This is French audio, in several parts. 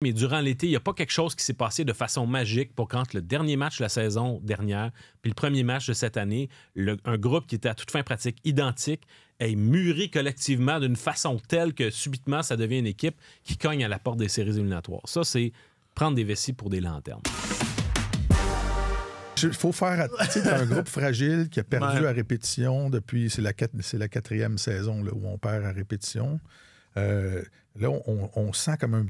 Mais durant l'été, il n'y a pas quelque chose qui s'est passé de façon magique pour quand le dernier match de la saison dernière puis le premier match de cette année, un groupe qui était à toute fin pratique identique ait mûri collectivement d'une façon telle que subitement, ça devient une équipe qui cogne à la porte des séries éliminatoires. Ça, c'est prendre des vessies pour des lanternes. Il faut faire... Tu sais, t'as un groupe fragile qui a perdu à répétition depuis... C'est la 4e saison là, où on perd à répétition. Là, on sent comme une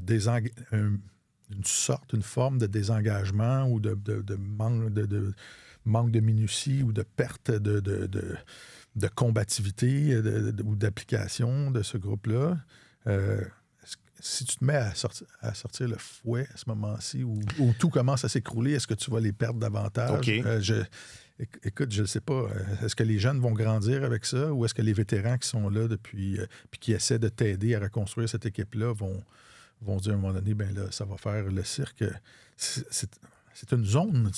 forme de désengagement ou de manque de minutie ou de perte de combativité ou d'application de ce groupe-là. Si tu te mets à sortir le fouet à ce moment-ci où tout commence à s'écrouler, est-ce que tu vas les perdre davantage? Okay. Écoute, je ne sais pas. Est-ce que les jeunes vont grandir avec ça ou est-ce que les vétérans qui sont là depuis puis qui essaient de t'aider à reconstruire cette équipe-là vont dire à un moment donné, ben là, ça va faire le cirque. C'est une zone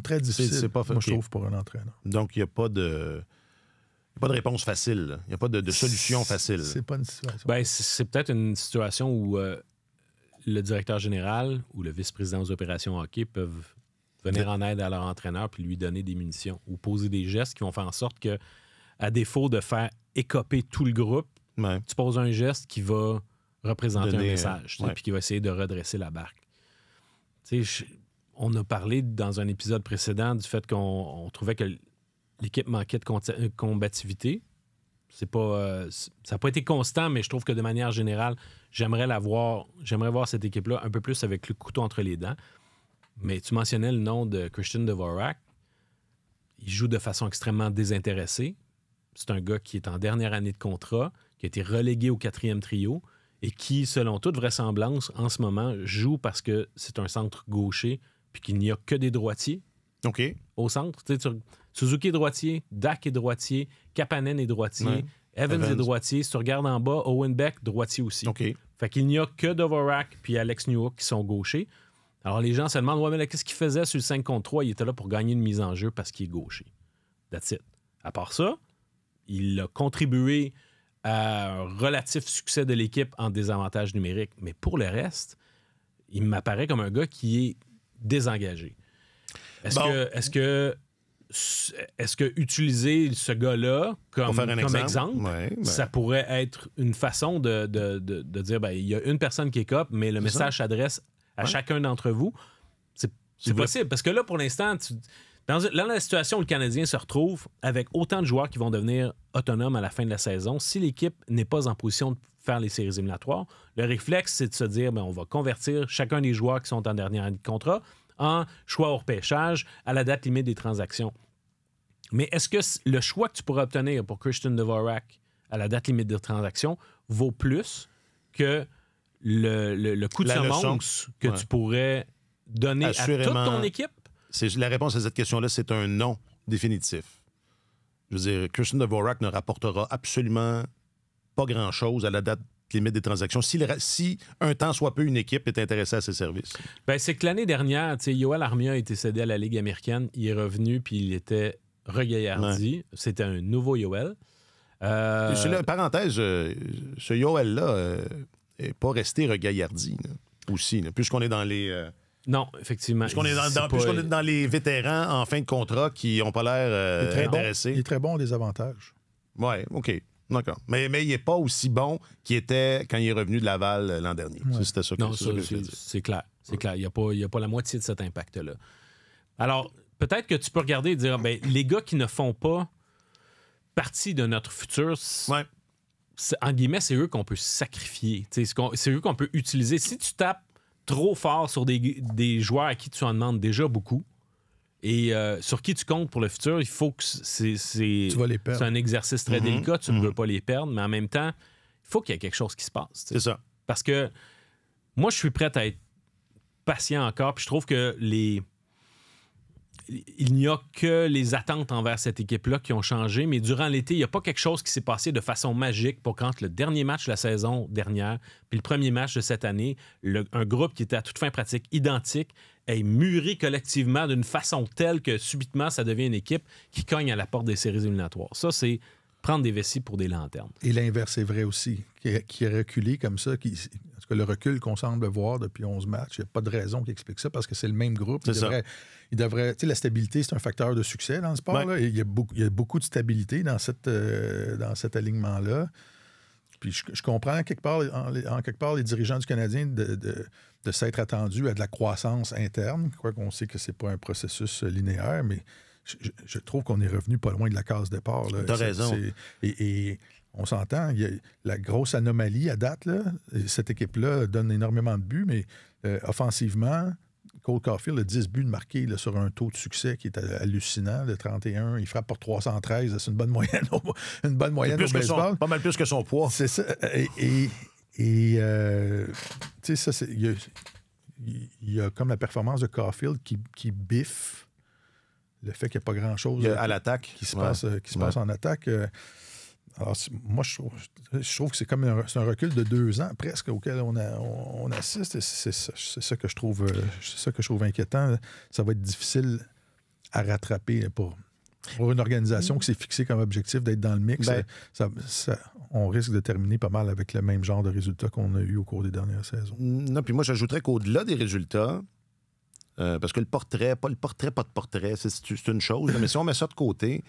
très difficile, moi, je trouve, pour un entraîneur. Donc, il n'y a pas de réponse facile. Il n'y a pas de solution facile. C'est pas une situation. Ben, c'est peut-être une situation où le directeur général ou le vice-président des opérations hockey peuvent venir en aide à leur entraîneur puis lui donner des munitions ou poser des gestes qui vont faire en sorte que, à défaut de faire écoper tout le groupe, tu poses un geste qui va représenter un message puis qui va essayer de redresser la barque. On a parlé dans un épisode précédent du fait qu'on trouvait que l'équipe manquait de combativité. Ça n'a pas été constant, mais je trouve que de manière générale, j'aimerais voir cette équipe-là un peu plus avec le couteau entre les dents. Mais tu mentionnais le nom de Christian Dvorak. Il joue de façon extrêmement désintéressée. C'est un gars qui est en dernière année de contrat, qui a été relégué au 4e trio et qui, selon toute vraisemblance, en ce moment, joue parce que c'est un centre gaucher puis qu'il n'y a que des droitiers au centre. Suzuki est droitier, Dak est droitier, Kapanen est droitier, Evans est droitier. Si tu regardes en bas, Owen Beck, droitier aussi. Fait qu'il n'y a que Dvorak puis Alex Newhook qui sont gauchers. Alors, les gens se demandent, ouais, mais là, qu'est-ce qu'il faisait sur le 5 contre 3? Il était là pour gagner une mise en jeu parce qu'il est gaucher. That's it. À part ça, il a contribué à un relatif succès de l'équipe en désavantage numérique. Mais pour le reste, il m'apparaît comme un gars qui est désengagé. Est-ce que utiliser ce gars-là comme exemple ça pourrait être une façon de dire, ben, il y a une personne qui écope, mais le message s'adresse à chacun d'entre vous. C'est possible. Parce que là, pour l'instant, dans la situation où le Canadien se retrouve avec autant de joueurs qui vont devenir autonomes à la fin de la saison, si l'équipe n'est pas en position de faire les séries éliminatoires, le réflexe, c'est de se dire, ben, on va convertir chacun des joueurs qui sont en dernière année de contrat en choix au repêchage à la date limite des transactions. Mais est-ce que le choix que tu pourrais obtenir pour Christian Dvorak à la date limite des transactions vaut plus que le coup de semonce que tu pourrais donner à toute ton équipe? La réponse à cette question-là, c'est un non définitif. Je veux dire, Christian Dvorak ne rapportera absolument pas grand-chose à la date limite des transactions si un temps soit peu une équipe est intéressée à ses services. Ben, c'est que l'année dernière, Yoel Armia a été cédé à la Ligue américaine. Il est revenu puis il était regaillardi. C'était un nouveau Yoel. Parenthèse, ce Yoel-là n'est pas resté regaillardi aussi, puisqu'on est dans les... Non, effectivement. Puisqu'on est dans les vétérans en fin de contrat qui n'ont pas l'air intéressés. Il est très bon des avantages. Oui, OK. D'accord. Mais il n'est pas aussi bon qu'il était quand il est revenu de Laval l'an dernier. Ouais. C'était ça que, non, c'est clair. C'est clair. Il n'y a pas la moitié de cet impact-là. Alors, peut-être que tu peux regarder et dire, ben, les gars qui ne font pas partie de notre futur, en guillemets, c'est eux qu'on peut sacrifier. C'est eux qu'on peut utiliser. Si tu tapes trop fort sur des joueurs à qui tu en demandes déjà beaucoup, et sur qui tu comptes pour le futur, il faut que c'est un exercice très délicat. Tu ne veux pas les perdre, mais en même temps, il faut qu'il y ait quelque chose qui se passe. C'est ça. Parce que moi, je suis prêt à être patient encore, puis je trouve que il n'y a que les attentes envers cette équipe-là qui ont changé, mais durant l'été, il n'y a pas quelque chose qui s'est passé de façon magique pour quand le dernier match de la saison dernière puis le premier match de cette année, un groupe qui était à toute fin pratique identique ait mûri collectivement d'une façon telle que subitement, ça devient une équipe qui cogne à la porte des séries éliminatoires. Ça, c'est prendre des vessies pour des lanternes. Et l'inverse est vrai aussi. Qui est reculé comme ça, en tout cas, le recul qu'on semble voir depuis 11 matchs, il n'y a pas de raison qui explique ça parce que c'est le même groupe. Il devrait, tu sais, la stabilité, c'est un facteur de succès dans le sport. Ouais. Là. Il y a beaucoup de stabilité dans cet alignement-là. Puis je comprends en quelque part les dirigeants du Canadien de s'être attendus à de la croissance interne, quoi qu'on sait que c'est pas un processus linéaire, mais je trouve qu'on est revenu pas loin de la case départ. T'as raison. Et on s'entend, il y a la grosse anomalie à date, là, cette équipe-là donne énormément de buts, mais offensivement, Cole Caulfield a 10 buts de marqués là, sur un taux de succès qui est hallucinant, de 31. Il frappe pour 313. C'est une bonne moyenne au baseball. Pas mal plus que son poids. C'est ça. Tu sais, ça, il y a comme la performance de Caulfield qui biffe le fait qu'il n'y a pas grand-chose à l'attaque qui se passe en attaque. Alors, moi, je trouve que c'est un recul de 2 ans presque auquel on assiste. C'est ça que je trouve inquiétant. Ça va être difficile à rattraper pour une organisation qui s'est fixée comme objectif d'être dans le mix. On risque de terminer pas mal avec le même genre de résultats qu'on a eu au cours des dernières saisons. Non, puis moi, j'ajouterais qu'au-delà des résultats, parce que pas de portrait, c'est une chose, mais si on met ça de côté,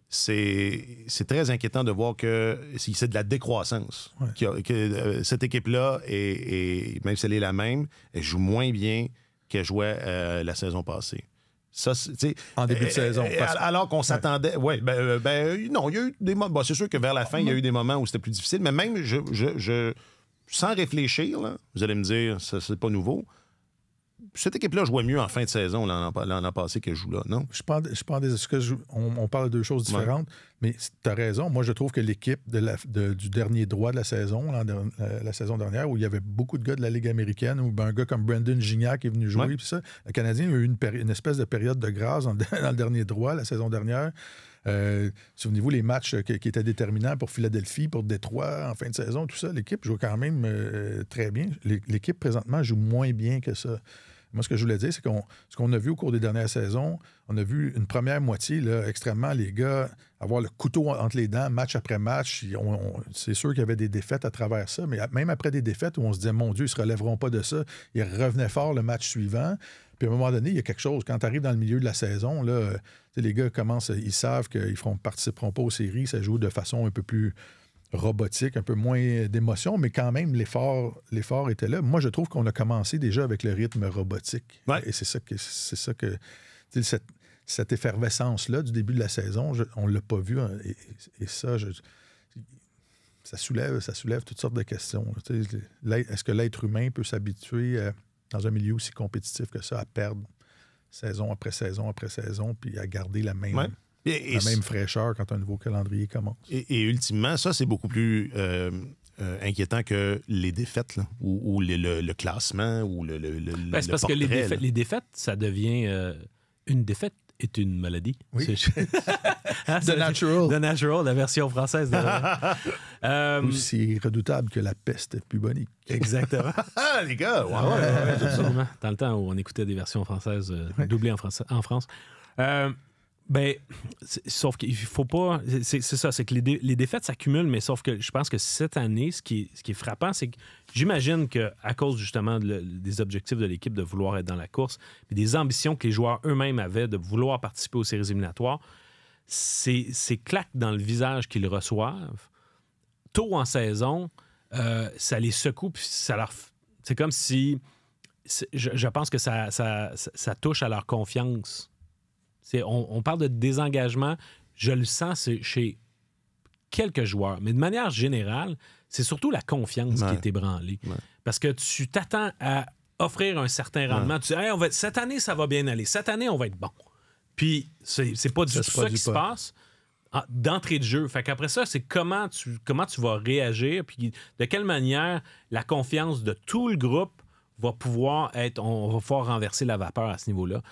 c'est très inquiétant de voir que c'est de la décroissance. Ouais. Que cette équipe-là, même si elle est la même, elle joue moins bien qu'elle jouait la saison passée. Ça, en début de saison. Alors qu'on s'attendait... Oui, non, il y a eu des moments... c'est sûr que vers la fin, il y a eu des moments où c'était plus difficile, mais même, sans réfléchir, là, vous allez me dire, ça, c'est pas nouveau, cette équipe-là jouait mieux en fin de saison l'an passé qu'elle joue là, non? On parle de 2 choses différentes, mais tu as raison. Moi, je trouve que l'équipe du dernier droit de la saison, la saison dernière, où il y avait beaucoup de gars de la Ligue américaine, ou un gars comme Brandon Gignac qui est venu jouer, puis ça, le Canadien a eu une espèce de période de grâce dans le dernier droit la saison dernière. Souvenez-vous les matchs qui étaient déterminants pour Philadelphie, pour Détroit en fin de saison, tout ça. L'équipe joue quand même très bien. L'équipe, présentement, joue moins bien que ça. Moi, ce que je voulais dire, c'est ce qu'on a vu au cours des dernières saisons, on a vu une première moitié, là, extrêmement, les gars, avoir le couteau entre les dents, match après match. C'est sûr qu'il y avait des défaites à travers ça, mais même après des défaites où on se disait, mon Dieu, ils ne se relèveront pas de ça, ils revenaient fort le match suivant. Puis à un moment donné, il y a quelque chose. Quand tu arrives dans le milieu de la saison, là, les gars commencent, ils savent qu'ils ne participeront pas aux séries, ça joue de façon un peu plus robotique, un peu moins d'émotion, mais quand même, l'effort était là. Moi, je trouve qu'on a commencé déjà avec le rythme robotique. Ouais. Et c'est ça que cette effervescence-là du début de la saison, on ne l'a pas vu. Et ça, ça soulève toutes sortes de questions. Est-ce que l'être humain peut s'habituer dans un milieu aussi compétitif que ça à perdre saison après saison après saison, puis à garder la même... Ouais. même fraîcheur quand un nouveau calendrier commence. Et ultimement, ça, c'est beaucoup plus inquiétant que les défaites, là, ou le classement, ou le c'est parce portrait, que les défaites, ça devient... une défaite est une maladie. Oui. The Natural, la version française. Aussi redoutable que la peste bubonique. Exactement. Ah, les gars! Ouais, absolument. Dans le temps où on écoutait des versions françaises doublées en France. Sauf qu'il faut pas... C'est ça, c'est que les défaites s'accumulent, mais sauf que je pense que cette année, ce qui est frappant, c'est que j'imagine qu'à cause justement des objectifs de l'équipe de vouloir être dans la course, et des ambitions que les joueurs eux-mêmes avaient de vouloir participer aux séries éliminatoires, c'est claques dans le visage qu'ils reçoivent. Tôt en saison, ça les secoue, puis ça leur... C'est comme si... Je pense que ça touche à leur confiance. On parle de désengagement, je le sens chez quelques joueurs, mais de manière générale, c'est surtout la confiance qui est ébranlée. Ouais. Parce que tu t'attends à offrir un certain rendement. Ouais. Tu dis, hey, cette année, ça va bien aller. Cette année, on va être bon. Puis, c'est pas du tout ça qui se passe d'entrée de jeu. Fait qu'après ça, c'est comment tu vas réagir, puis de quelle manière la confiance de tout le groupe va pouvoir on va pouvoir renverser la vapeur à ce niveau-là.